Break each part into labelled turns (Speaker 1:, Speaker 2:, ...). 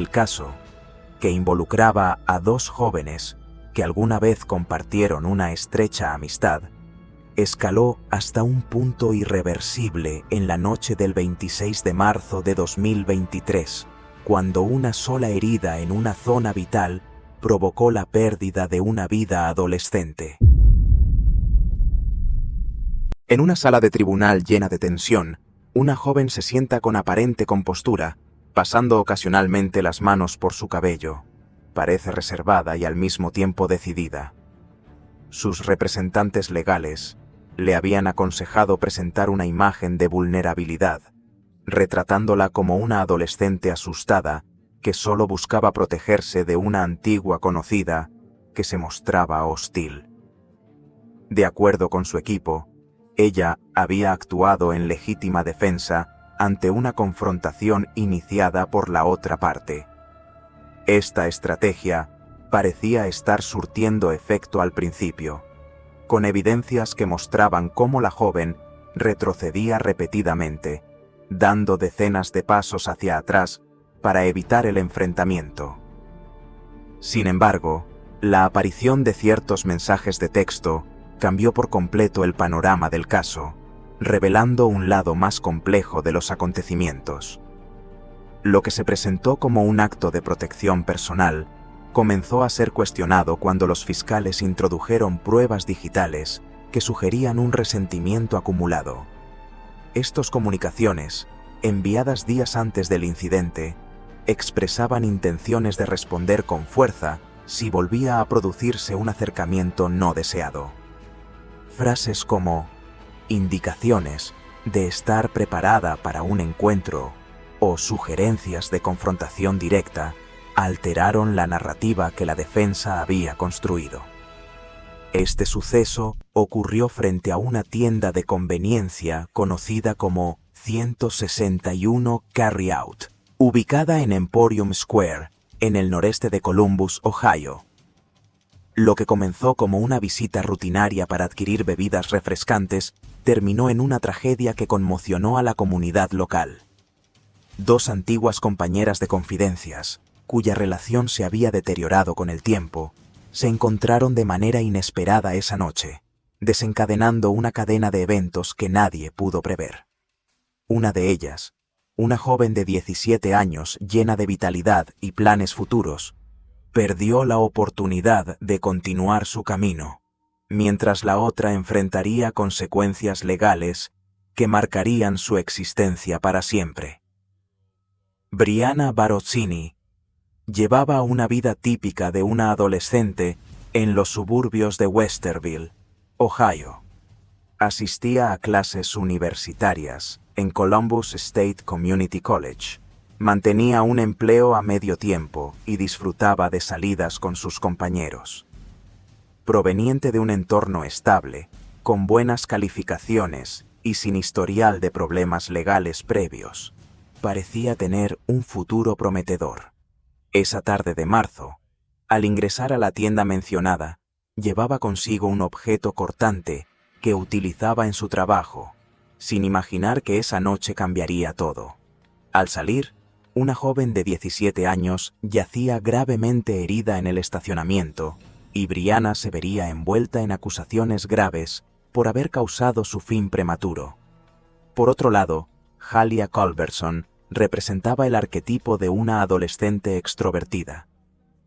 Speaker 1: El caso, que involucraba a dos jóvenes que alguna vez compartieron una estrecha amistad, escaló hasta un punto irreversible en la noche del 26 de marzo de 2023, cuando una sola herida en una zona vital provocó la pérdida de una vida adolescente. En una sala de tribunal llena de tensión, una joven se sienta con aparente compostura, pasando ocasionalmente las manos por su cabello. Parece reservada y al mismo tiempo decidida. Sus representantes legales le habían aconsejado presentar una imagen de vulnerabilidad, retratándola como una adolescente asustada que solo buscaba protegerse de una antigua conocida que se mostraba hostil. De acuerdo con su equipo, ella había actuado en legítima defensa ante una confrontación iniciada por la otra parte. Esta estrategia parecía estar surtiendo efecto al principio, con evidencias que mostraban cómo la joven retrocedía repetidamente, dando decenas de pasos hacia atrás para evitar el enfrentamiento. Sin embargo, la aparición de ciertos mensajes de texto cambió por completo el panorama del caso, revelando un lado más complejo de los acontecimientos. Lo que se presentó como un acto de protección personal comenzó a ser cuestionado cuando los fiscales introdujeron pruebas digitales que sugerían un resentimiento acumulado. Estas comunicaciones, enviadas días antes del incidente, expresaban intenciones de responder con fuerza si volvía a producirse un acercamiento no deseado. Frases como indicaciones de estar preparada para un encuentro o sugerencias de confrontación directa alteraron la narrativa que la defensa había construido. Este suceso ocurrió frente a una tienda de conveniencia conocida como 161 Carryout, ubicada en Emporium Square, en el noreste de Columbus, Ohio. Lo que comenzó como una visita rutinaria para adquirir bebidas refrescantes terminó en una tragedia que conmocionó a la comunidad local. Dos antiguas compañeras de confidencias, cuya relación se había deteriorado con el tiempo, se encontraron de manera inesperada esa noche, desencadenando una cadena de eventos que nadie pudo prever. Una de ellas, una joven de 17 años llena de vitalidad y planes futuros, perdió la oportunidad de continuar su camino, mientras la otra enfrentaría consecuencias legales que marcarían su existencia para siempre. Brianna Barozzini llevaba una vida típica de una adolescente en los suburbios de Westerville, Ohio. Asistía a clases universitarias en Columbus State Community College, mantenía un empleo a medio tiempo y disfrutaba de salidas con sus compañeros. Proveniente de un entorno estable, con buenas calificaciones y sin historial de problemas legales previos, parecía tener un futuro prometedor. Esa tarde de marzo, al ingresar a la tienda mencionada, llevaba consigo un objeto cortante que utilizaba en su trabajo, sin imaginar que esa noche cambiaría todo. Al salir, una joven de 17 años yacía gravemente herida en el estacionamiento y Brianna se vería envuelta en acusaciones graves por haber causado su fin prematuro. Por otro lado, Halia Culberson representaba el arquetipo de una adolescente extrovertida.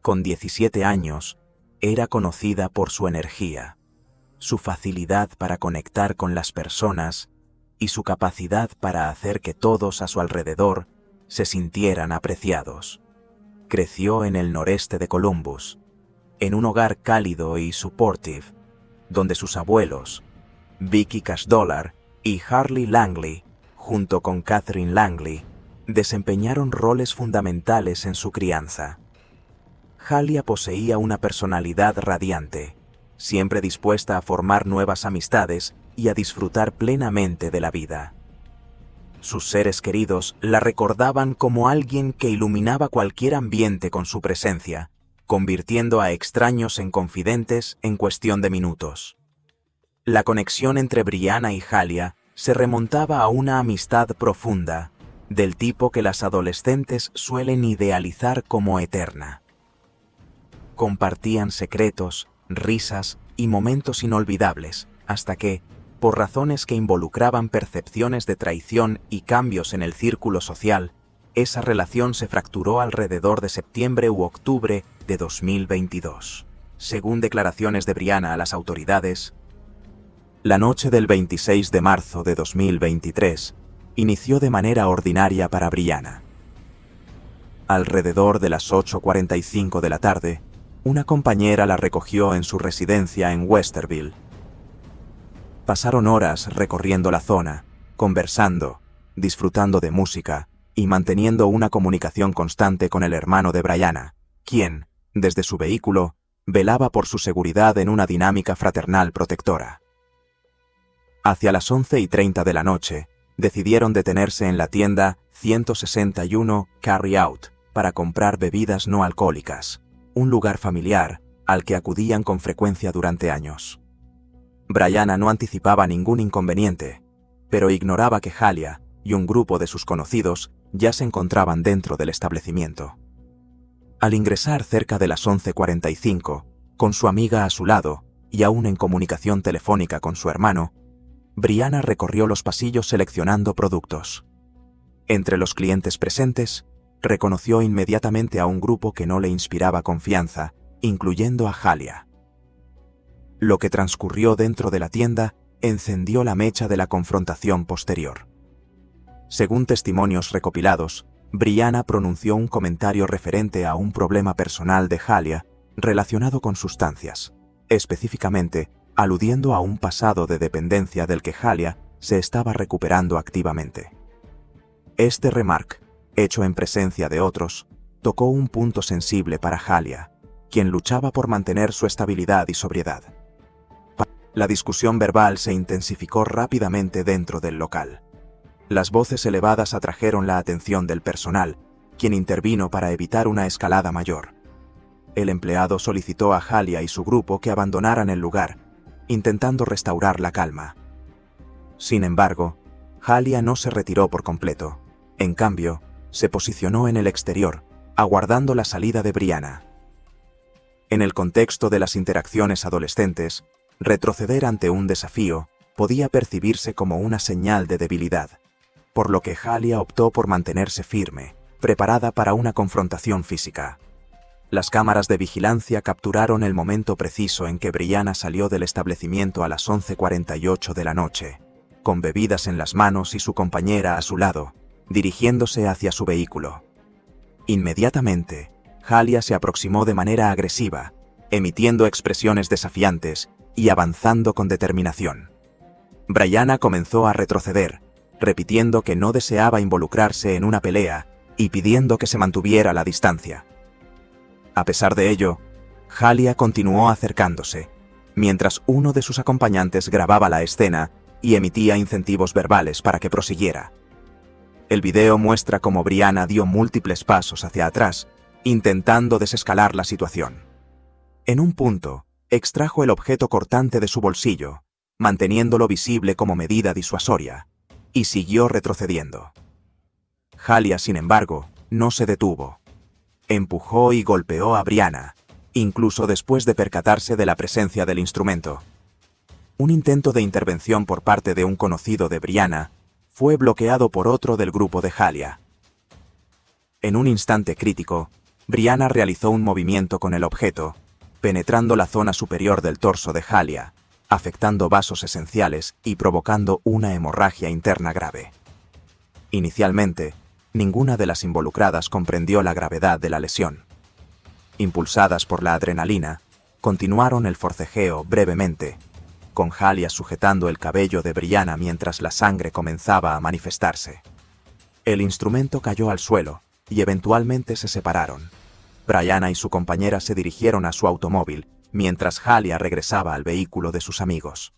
Speaker 1: Con 17 años, era conocida por su energía, su facilidad para conectar con las personas y su capacidad para hacer que todos a su alrededor se sintieran apreciados. Creció en el noreste de Columbus, en un hogar cálido y supportive, donde sus abuelos, Vicky Cashdollar y Harley Langley, junto con Catherine Langley, desempeñaron roles fundamentales en su crianza. Halia poseía una personalidad radiante, siempre dispuesta a formar nuevas amistades y a disfrutar plenamente de la vida. Sus seres queridos la recordaban como alguien que iluminaba cualquier ambiente con su presencia, convirtiendo a extraños en confidentes en cuestión de minutos. La conexión entre Brianna y Halia se remontaba a una amistad profunda, del tipo que las adolescentes suelen idealizar como eterna. Compartían secretos, risas y momentos inolvidables, hasta que, por razones que involucraban percepciones de traición y cambios en el círculo social, esa relación se fracturó alrededor de septiembre u octubre de 2022. Según declaraciones de Brianna a las autoridades, la noche del 26 de marzo de 2023 inició de manera ordinaria para Brianna. Alrededor de las 8:45 de la tarde, una compañera la recogió en su residencia en Westerville. Pasaron horas recorriendo la zona, conversando, disfrutando de música y manteniendo una comunicación constante con el hermano de Brianna, quien, desde su vehículo, velaba por su seguridad en una dinámica fraternal protectora. Hacia las 11:30 de la noche, decidieron detenerse en la tienda 161 Carry Out para comprar bebidas no alcohólicas, un lugar familiar al que acudían con frecuencia durante años. Brianna no anticipaba ningún inconveniente, pero ignoraba que Halia y un grupo de sus conocidos ya se encontraban dentro del establecimiento. Al ingresar cerca de las 11:45, con su amiga a su lado y aún en comunicación telefónica con su hermano, Brianna recorrió los pasillos seleccionando productos. Entre los clientes presentes, reconoció inmediatamente a un grupo que no le inspiraba confianza, incluyendo a Halia. Lo que transcurrió dentro de la tienda encendió la mecha de la confrontación posterior. Según testimonios recopilados, Brianna pronunció un comentario referente a un problema personal de Halia relacionado con sustancias, específicamente aludiendo a un pasado de dependencia del que Halia se estaba recuperando activamente. Este remark, hecho en presencia de otros, tocó un punto sensible para Halia, quien luchaba por mantener su estabilidad y sobriedad. La discusión verbal se intensificó rápidamente dentro del local. Las voces elevadas atrajeron la atención del personal, quien intervino para evitar una escalada mayor. El empleado solicitó a Halia y su grupo que abandonaran el lugar, intentando restaurar la calma. Sin embargo, Halia no se retiró por completo. En cambio, se posicionó en el exterior, aguardando la salida de Brianna. En el contexto de las interacciones adolescentes, retroceder ante un desafío podía percibirse como una señal de debilidad, por lo que Halia optó por mantenerse firme, preparada para una confrontación física. Las cámaras de vigilancia capturaron el momento preciso en que Brianna salió del establecimiento a las 11:48 de la noche, con bebidas en las manos y su compañera a su lado, dirigiéndose hacia su vehículo. Inmediatamente, Halia se aproximó de manera agresiva, emitiendo expresiones desafiantes y avanzando con determinación. Brianna comenzó a retroceder, repitiendo que no deseaba involucrarse en una pelea y pidiendo que se mantuviera a la distancia. A pesar de ello, Halia continuó acercándose, mientras uno de sus acompañantes grababa la escena y emitía incentivos verbales para que prosiguiera. El video muestra cómo Brianna dio múltiples pasos hacia atrás, intentando desescalar la situación. En un punto, extrajo el objeto cortante de su bolsillo, manteniéndolo visible como medida disuasoria, y siguió retrocediendo. Halia, sin embargo, no se detuvo. Empujó y golpeó a Brianna, incluso después de percatarse de la presencia del instrumento. Un intento de intervención por parte de un conocido de Brianna fue bloqueado por otro del grupo de Halia. En un instante crítico, Brianna realizó un movimiento con el objeto, penetrando la zona superior del torso de Halia, afectando vasos esenciales y provocando una hemorragia interna grave. Inicialmente, ninguna de las involucradas comprendió la gravedad de la lesión. Impulsadas por la adrenalina, continuaron el forcejeo brevemente, con Halia sujetando el cabello de Brianna mientras la sangre comenzaba a manifestarse. El instrumento cayó al suelo y eventualmente se separaron. Brianna y su compañera se dirigieron a su automóvil, mientras Halia regresaba al vehículo de sus amigos.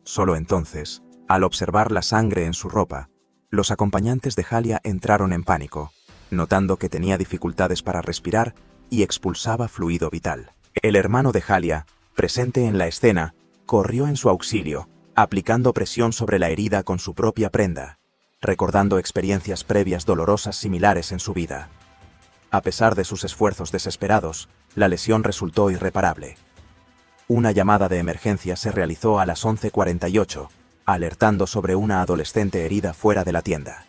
Speaker 1: Solo entonces, al observar la sangre en su ropa, los acompañantes de Halia entraron en pánico, notando que tenía dificultades para respirar y expulsaba fluido vital. El hermano de Halia, presente en la escena, corrió en su auxilio, aplicando presión sobre la herida con su propia prenda, recordando experiencias previas dolorosas similares en su vida. A pesar de sus esfuerzos desesperados, la lesión resultó irreparable. Una llamada de emergencia se realizó a las 11:48, alertando sobre una adolescente herida fuera de la tienda.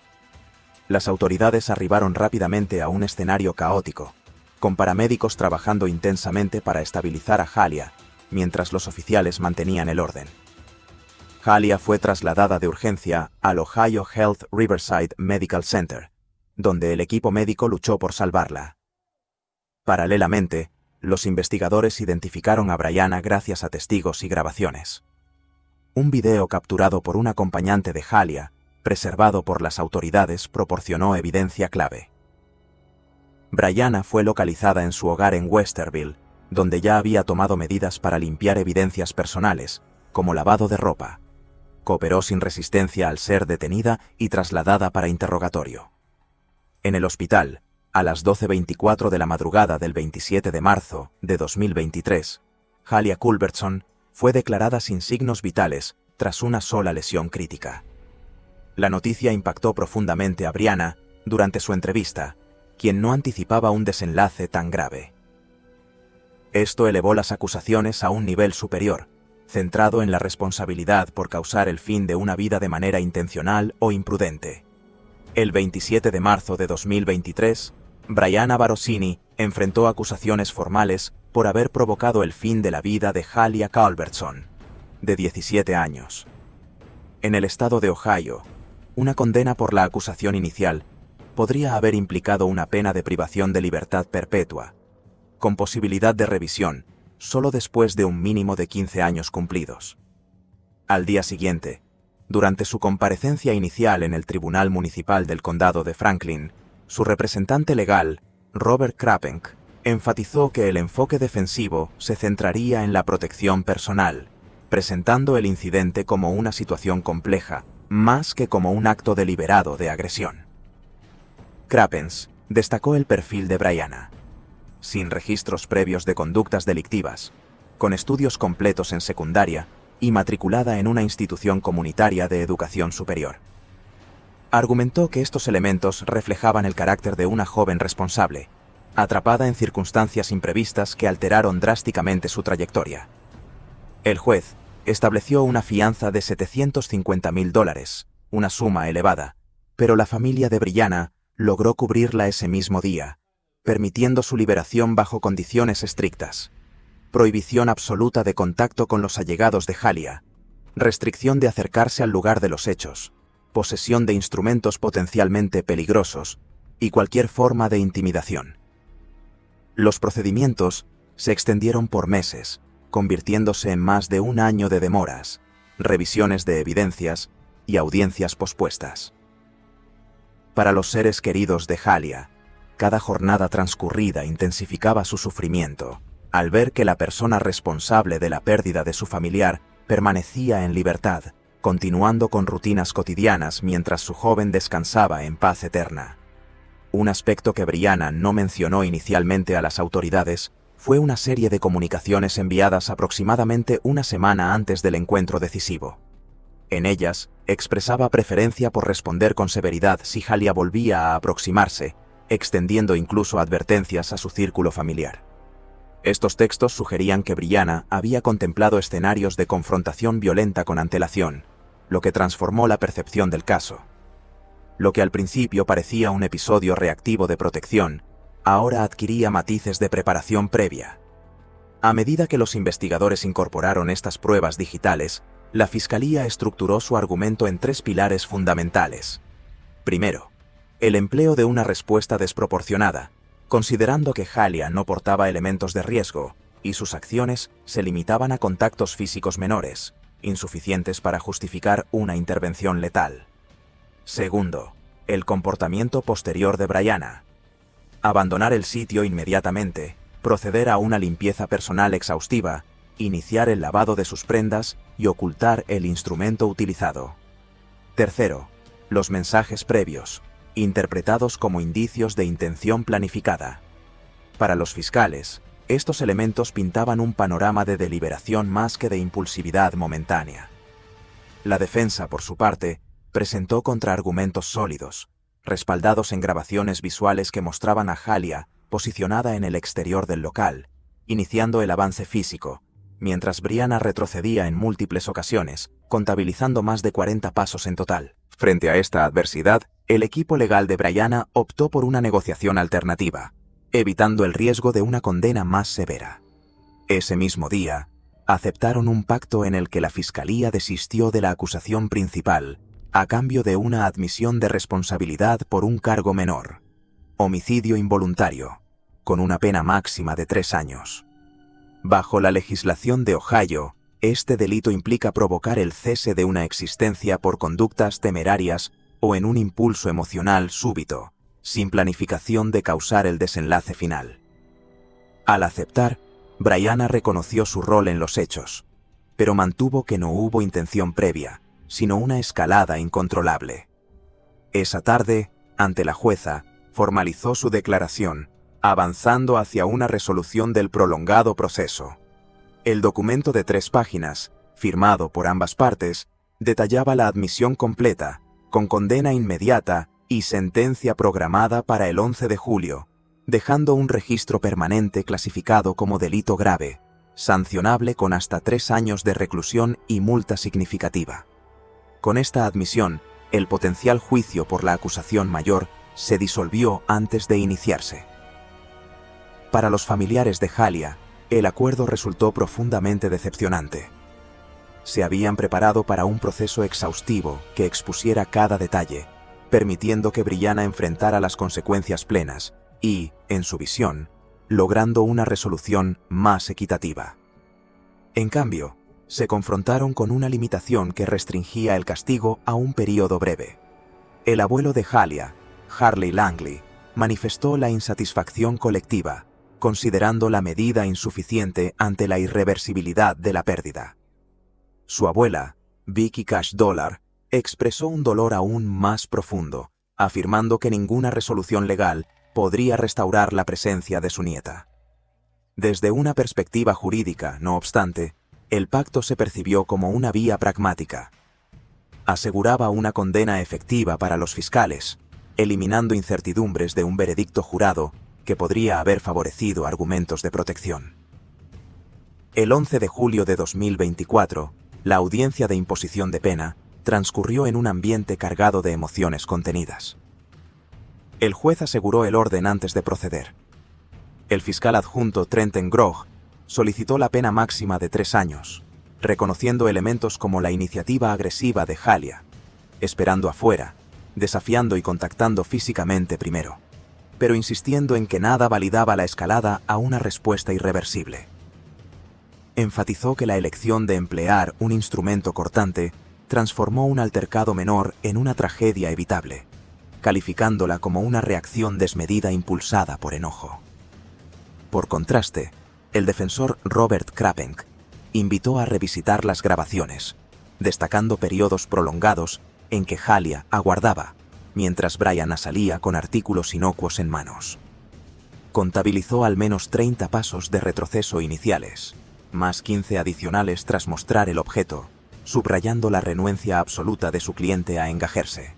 Speaker 1: Las autoridades arribaron rápidamente a un escenario caótico, con paramédicos trabajando intensamente para estabilizar a Halia, mientras los oficiales mantenían el orden. Halia fue trasladada de urgencia al Ohio Health Riverside Medical Center, donde el equipo médico luchó por salvarla. Paralelamente, los investigadores identificaron a Brianna gracias a testigos y grabaciones. Un video capturado por un acompañante de Halia, preservado por las autoridades, proporcionó evidencia clave. Brianna fue localizada en su hogar en Westerville, donde ya había tomado medidas para limpiar evidencias personales, como lavado de ropa. Cooperó sin resistencia al ser detenida y trasladada para interrogatorio. En el hospital, a las 12:24 de la madrugada del 27 de marzo de 2023, Halia Culbertson fue declarada sin signos vitales tras una sola lesión crítica. La noticia impactó profundamente a Brianna durante su entrevista, quien no anticipaba un desenlace tan grave. Esto elevó las acusaciones a un nivel superior, centrado en la responsabilidad por causar el fin de una vida de manera intencional o imprudente. El 27 de marzo de 2023, Brianna Barosini enfrentó acusaciones formales por haber provocado el fin de la vida de Halia Culbertson, de 17 años. En el estado de Ohio, una condena por la acusación inicial podría haber implicado una pena de privación de libertad perpetua, con posibilidad de revisión, solo después de un mínimo de 15 años cumplidos. Al día siguiente, durante su comparecencia inicial en el Tribunal Municipal del Condado de Franklin, su representante legal, Robert Krapenk, enfatizó que el enfoque defensivo se centraría en la protección personal, presentando el incidente como una situación compleja, más que como un acto deliberado de agresión. Krapenk destacó el perfil de Brianna. Sin registros previos de conductas delictivas, con estudios completos en secundaria y matriculada en una institución comunitaria de educación superior. Argumentó que estos elementos reflejaban el carácter de una joven responsable, atrapada en circunstancias imprevistas que alteraron drásticamente su trayectoria. El juez estableció una fianza de $750,000, una suma elevada, pero la familia de Brianna logró cubrirla ese mismo día, permitiendo su liberación bajo condiciones estrictas: prohibición absoluta de contacto con los allegados de Halia, restricción de acercarse al lugar de los hechos, posesión de instrumentos potencialmente peligrosos y cualquier forma de intimidación. Los procedimientos se extendieron por meses, convirtiéndose en más de un año de demoras, revisiones de evidencias y audiencias pospuestas. Para los seres queridos de Halia, cada jornada transcurrida intensificaba su sufrimiento, al ver que la persona responsable de la pérdida de su familiar permanecía en libertad, continuando con rutinas cotidianas mientras su joven descansaba en paz eterna. Un aspecto que Brianna no mencionó inicialmente a las autoridades fue una serie de comunicaciones enviadas aproximadamente una semana antes del encuentro decisivo. En ellas, expresaba preferencia por responder con severidad si Halia volvía a aproximarse, extendiendo incluso advertencias a su círculo familiar. Estos textos sugerían que Brianna había contemplado escenarios de confrontación violenta con antelación, lo que transformó la percepción del caso. Lo que al principio parecía un episodio reactivo de protección, ahora adquiría matices de preparación previa. A medida que los investigadores incorporaron estas pruebas digitales, la Fiscalía estructuró su argumento en 3 pilares fundamentales. Primero, el empleo de una respuesta desproporcionada, considerando que Halia no portaba elementos de riesgo y sus acciones se limitaban a contactos físicos menores, insuficientes para justificar una intervención letal. Segundo, el comportamiento posterior de Brianna. Abandonar el sitio inmediatamente, proceder a una limpieza personal exhaustiva, iniciar el lavado de sus prendas y ocultar el instrumento utilizado. Tercero, los mensajes previos, interpretados como indicios de intención planificada. Para los fiscales, estos elementos pintaban un panorama de deliberación más que de impulsividad momentánea. La defensa, por su parte, presentó contraargumentos sólidos, respaldados en grabaciones visuales que mostraban a Halia posicionada en el exterior del local, iniciando el avance físico, mientras Brianna retrocedía en múltiples ocasiones, contabilizando más de 40 pasos en total. Frente a esta adversidad, el equipo legal de Brianna optó por una negociación alternativa, evitando el riesgo de una condena más severa. Ese mismo día, aceptaron un pacto en el que la Fiscalía desistió de la acusación principal a cambio de una admisión de responsabilidad por un cargo menor, homicidio involuntario, con una pena máxima de 3 años. Bajo la legislación de Ohio, este delito implica provocar el cese de una existencia por conductas temerarias o en un impulso emocional súbito, sin planificación de causar el desenlace final. Al aceptar, Brianna reconoció su rol en los hechos, pero mantuvo que no hubo intención previa, sino una escalada incontrolable. Esa tarde, ante la jueza, formalizó su declaración, avanzando hacia una resolución del prolongado proceso. El documento de 3 páginas, firmado por ambas partes, detallaba la admisión completa, con condena inmediata y sentencia programada para el 11 de julio, dejando un registro permanente clasificado como delito grave, sancionable con hasta 3 años de reclusión y multa significativa. Con esta admisión, el potencial juicio por la acusación mayor se disolvió antes de iniciarse. Para los familiares de Halia, el acuerdo resultó profundamente decepcionante. Se habían preparado para un proceso exhaustivo que expusiera cada detalle, permitiendo que Brianna enfrentara las consecuencias plenas y, en su visión, logrando una resolución más equitativa. En cambio, se confrontaron con una limitación que restringía el castigo a un período breve. El abuelo de Halia, Harley Langley, manifestó la insatisfacción colectiva, considerando la medida insuficiente ante la irreversibilidad de la pérdida. Su abuela, Vicky Cash Dollar, expresó un dolor aún más profundo, afirmando que ninguna resolución legal podría restaurar la presencia de su nieta. Desde una perspectiva jurídica, no obstante, el pacto se percibió como una vía pragmática. Aseguraba una condena efectiva para los fiscales, eliminando incertidumbres de un veredicto jurado que podría haber favorecido argumentos de protección. El 11 de julio de 2024, la audiencia de imposición de pena transcurrió en un ambiente cargado de emociones contenidas. El juez aseguró el orden antes de proceder. El fiscal adjunto Trenton Grogg solicitó la pena máxima de 3 años, reconociendo elementos como la iniciativa agresiva de Halia, esperando afuera, desafiando y contactando físicamente primero, pero insistiendo en que nada validaba la escalada a una respuesta irreversible. Enfatizó que la elección de emplear un instrumento cortante transformó un altercado menor en una tragedia evitable, calificándola como una reacción desmedida impulsada por enojo. Por contraste, el defensor Robert Krapenk invitó a revisitar las grabaciones, destacando periodos prolongados en que Halia aguardaba, mientras Brianna salía con artículos inocuos en manos. Contabilizó al menos 30 pasos de retroceso iniciales, más 15 adicionales tras mostrar el objeto, subrayando la renuencia absoluta de su cliente a engajarse.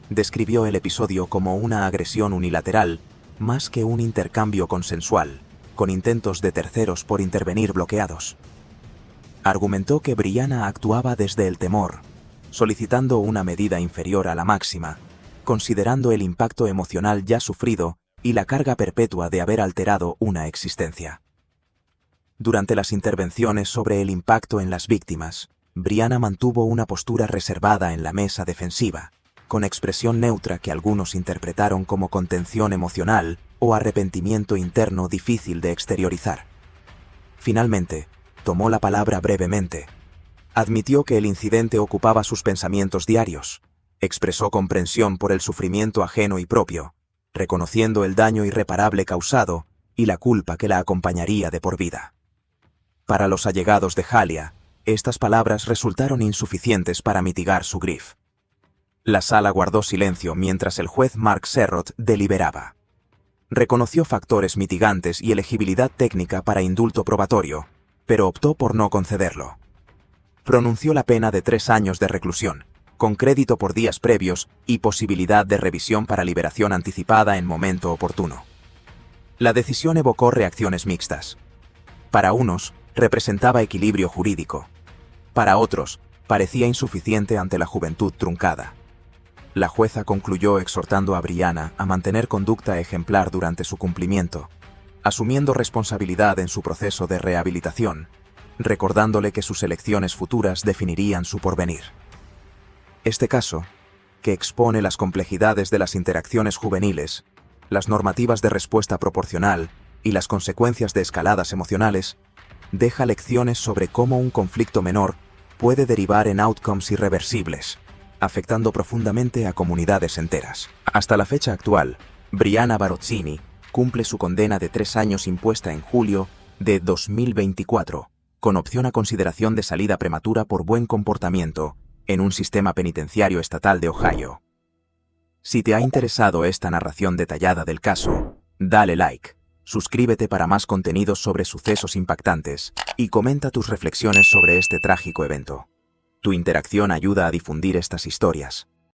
Speaker 1: Describió el episodio como una agresión unilateral, más que un intercambio consensual, con intentos de terceros por intervenir bloqueados. Argumentó que Brianna actuaba desde el temor, solicitando una medida inferior a la máxima, considerando el impacto emocional ya sufrido y la carga perpetua de haber alterado una existencia. Durante las intervenciones sobre el impacto en las víctimas, Brianna mantuvo una postura reservada en la mesa defensiva, con expresión neutra que algunos interpretaron como contención emocional o arrepentimiento interno difícil de exteriorizar. Finalmente, tomó la palabra brevemente. Admitió que el incidente ocupaba sus pensamientos diarios, expresó comprensión por el sufrimiento ajeno y propio, reconociendo el daño irreparable causado y la culpa que la acompañaría de por vida. Para los allegados de Halia, estas palabras resultaron insuficientes para mitigar su grif. La sala guardó silencio mientras el juez Mark Serrott deliberaba. Reconoció factores mitigantes y elegibilidad técnica para indulto probatorio, pero optó por no concederlo. Pronunció la pena de 3 años de reclusión, con crédito por días previos y posibilidad de revisión para liberación anticipada en momento oportuno. La decisión evocó reacciones mixtas. Para unos, representaba equilibrio jurídico. Para otros, parecía insuficiente ante la juventud truncada. La jueza concluyó exhortando a Brianna a mantener conducta ejemplar durante su cumplimiento, asumiendo responsabilidad en su proceso de rehabilitación, recordándole que sus elecciones futuras definirían su porvenir. Este caso, que expone las complejidades de las interacciones juveniles, las normativas de respuesta proporcional y las consecuencias de escaladas emocionales, deja lecciones sobre cómo un conflicto menor puede derivar en outcomes irreversibles, afectando profundamente a comunidades enteras. Hasta la fecha actual, Brianna Barozzini cumple su condena de 3 años impuesta en julio de 2024, con opción a consideración de salida prematura por buen comportamiento en un sistema penitenciario estatal de Ohio. Si te ha interesado esta narración detallada del caso, dale like, suscríbete para más contenidos sobre sucesos impactantes y comenta tus reflexiones sobre este trágico evento. Tu interacción ayuda a difundir estas historias.